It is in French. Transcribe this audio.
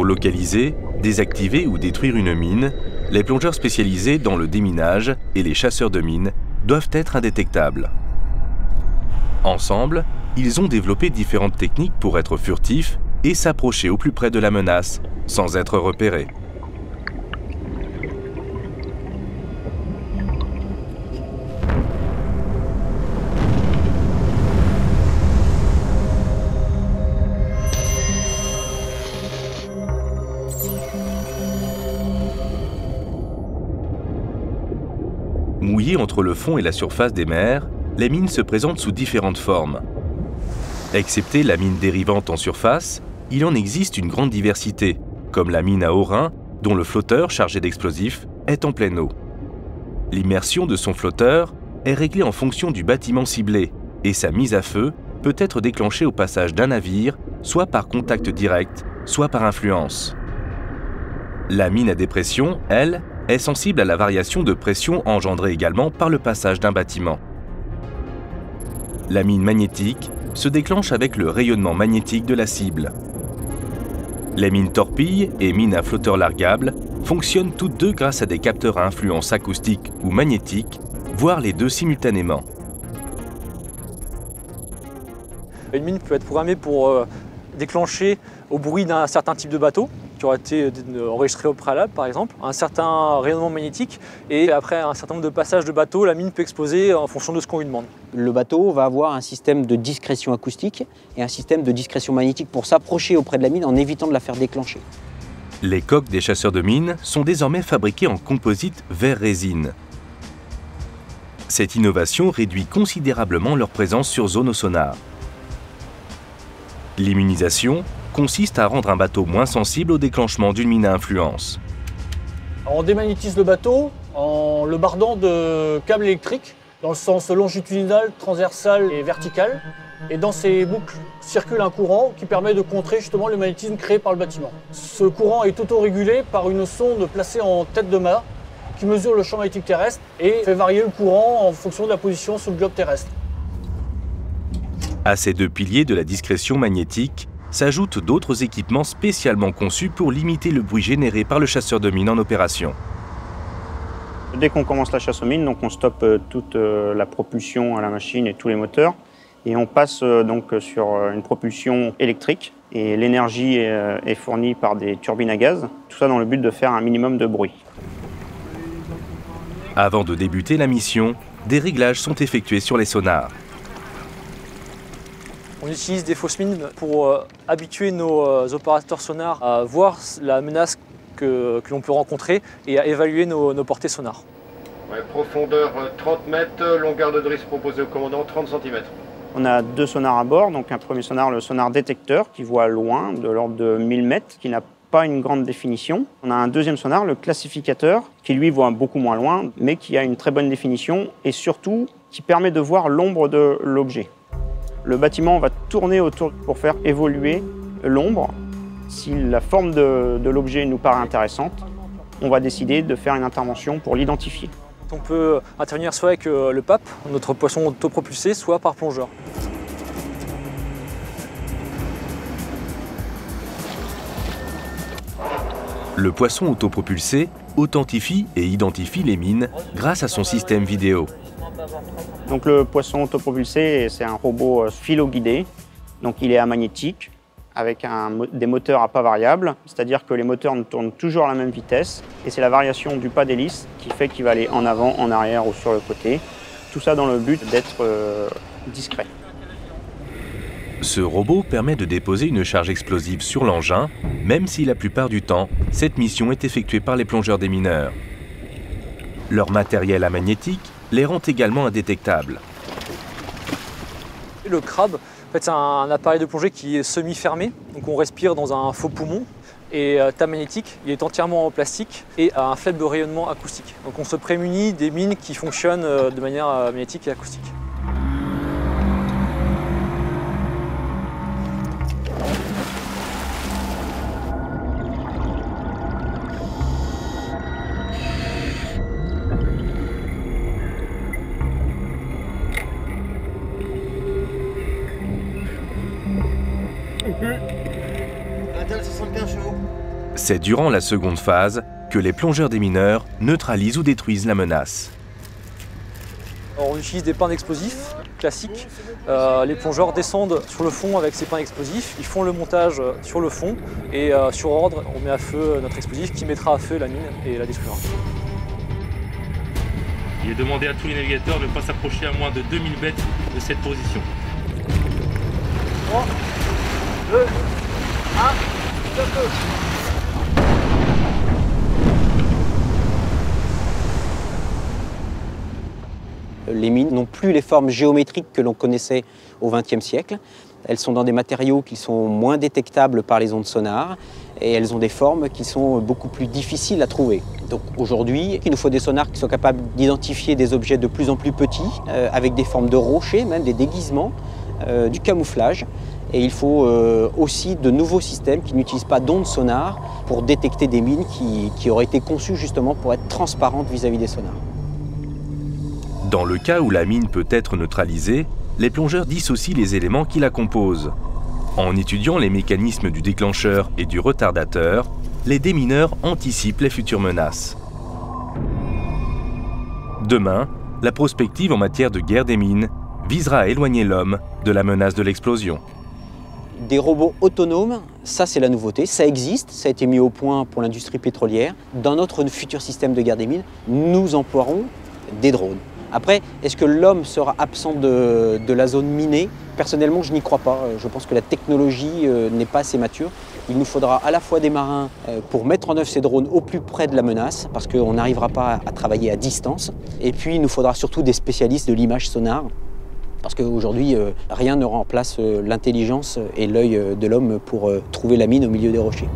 Pour localiser, désactiver ou détruire une mine, les plongeurs spécialisés dans le déminage et les chasseurs de mines doivent être indétectables. Ensemble, ils ont développé différentes techniques pour être furtifs et s'approcher au plus près de la menace, sans être repérés. Mouillées entre le fond et la surface des mers, les mines se présentent sous différentes formes. Excepté la mine dérivante en surface, il en existe une grande diversité, comme la mine à Orin, dont le flotteur chargé d'explosifs est en pleine eau. L'immersion de son flotteur est réglée en fonction du bâtiment ciblé et sa mise à feu peut être déclenchée au passage d'un navire, soit par contact direct, soit par influence. La mine à dépression, elle, est sensible à la variation de pression engendrée également par le passage d'un bâtiment. La mine magnétique se déclenche avec le rayonnement magnétique de la cible. Les mines torpilles et mines à flotteur largable fonctionnent toutes deux grâce à des capteurs à influence acoustique ou magnétique, voire les deux simultanément. Une mine peut être programmée pour déclencher au bruit d'un certain type de bateau, qui aura été enregistré au préalable par exemple, un certain rayonnement magnétique, et après un certain nombre de passages de bateau, la mine peut exploser en fonction de ce qu'on lui demande. Le bateau va avoir un système de discrétion acoustique et un système de discrétion magnétique pour s'approcher auprès de la mine en évitant de la faire déclencher. Les coques des chasseurs de mines sont désormais fabriquées en composite verre-résine. Cette innovation réduit considérablement leur présence sur zone au sonar. L'immunisation consiste à rendre un bateau moins sensible au déclenchement d'une mine à influence. On démagnétise le bateau en le bardant de câbles électriques dans le sens longitudinal, transversal et vertical. Et dans ces boucles circule un courant qui permet de contrer justement le magnétisme créé par le bâtiment. Ce courant est autorégulé par une sonde placée en tête de mât qui mesure le champ magnétique terrestre et fait varier le courant en fonction de la position sur le globe terrestre. À ces deux piliers de la discrétion magnétique s'ajoutent d'autres équipements spécialement conçus pour limiter le bruit généré par le chasseur de mines en opération. Dès qu'on commence la chasse aux mines, donc on stoppe toute la propulsion à la machine et tous les moteurs. Et on passe donc sur une propulsion électrique. Et l'énergie est fournie par des turbines à gaz. Tout ça dans le but de faire un minimum de bruit. Avant de débuter la mission, des réglages sont effectués sur les sonars. On utilise des fausses mines pour habituer nos opérateurs sonars à voir la menace que l'on peut rencontrer et à évaluer nos portées sonars. Ouais, profondeur 30 mètres, longueur de drisse proposée au commandant 30 cm. On a deux sonars à bord, donc un premier sonar, le sonar détecteur, qui voit loin, de l'ordre de 1000 mètres, qui n'a pas une grande définition. On a un deuxième sonar, le classificateur, qui lui voit beaucoup moins loin, mais qui a une très bonne définition et surtout qui permet de voir l'ombre de l'objet. Le bâtiment va tourner autour pour faire évoluer l'ombre. Si la forme de l'objet nous paraît intéressante, on va décider de faire une intervention pour l'identifier. On peut intervenir soit avec le PAP, notre poisson autopropulsé, soit par plongeur. Le poisson autopropulsé authentifie et identifie les mines grâce à son système vidéo. Donc le poisson autopropulsé, c'est un robot philo-guidé. Donc il est amagnétique avec des moteurs à pas variables, c'est-à-dire que les moteurs ne tournent toujours à la même vitesse et c'est la variation du pas d'hélice qui fait qu'il va aller en avant, en arrière ou sur le côté. Tout ça dans le but d'être discret. Ce robot permet de déposer une charge explosive sur l'engin, même si la plupart du temps, cette mission est effectuée par les plongeurs des mineurs. Leur matériel amagnétique les rend également indétectables. Le crabe, en fait, c'est un appareil de plongée qui est semi-fermé, donc on respire dans un faux poumon. Et ta magnétique, il est entièrement en plastique et a un faible rayonnement acoustique. Donc on se prémunit des mines qui fonctionnent de manière magnétique et acoustique. Intel 75 chevaux. C'est durant la seconde phase que les plongeurs démineurs neutralisent ou détruisent la menace. Alors, on utilise des pains d'explosifs classiques. Les plongeurs descendent sur le fond avec ces pains explosifs, ils font le montage sur le fond et sur ordre, on met à feu notre explosif qui mettra à feu la mine et la détruira. Il est demandé à tous les navigateurs de ne pas s'approcher à moins de 2000 mètres de cette position. 3, 2, 1, feu. Les mines n'ont plus les formes géométriques que l'on connaissait au XXe siècle. Elles sont dans des matériaux qui sont moins détectables par les ondes sonars et elles ont des formes qui sont beaucoup plus difficiles à trouver. Donc aujourd'hui, il nous faut des sonars qui soient capables d'identifier des objets de plus en plus petits, avec des formes de rochers, même des déguisements, du camouflage. Et il faut aussi de nouveaux systèmes qui n'utilisent pas d'ondes sonars pour détecter des mines qui auraient été conçues justement pour être transparentes vis-à-vis des sonars. Dans le cas où la mine peut être neutralisée, les plongeurs dissocient les éléments qui la composent. En étudiant les mécanismes du déclencheur et du retardateur, les démineurs anticipent les futures menaces. Demain, la prospective en matière de guerre des mines visera à éloigner l'homme de la menace de l'explosion. Des robots autonomes, ça c'est la nouveauté, ça existe, ça a été mis au point pour l'industrie pétrolière. Dans notre futur système de guerre des mines, nous emploierons des drones. Après, est-ce que l'homme sera absent de la zone minée? Personnellement, je n'y crois pas. Je pense que la technologie n'est pas assez mature. Il nous faudra à la fois des marins pour mettre en œuvre ces drones au plus près de la menace, parce qu'on n'arrivera pas à travailler à distance. Et puis, il nous faudra surtout des spécialistes de l'image sonare, parce qu'aujourd'hui, rien ne remplace l'intelligence et l'œil de l'homme pour trouver la mine au milieu des rochers.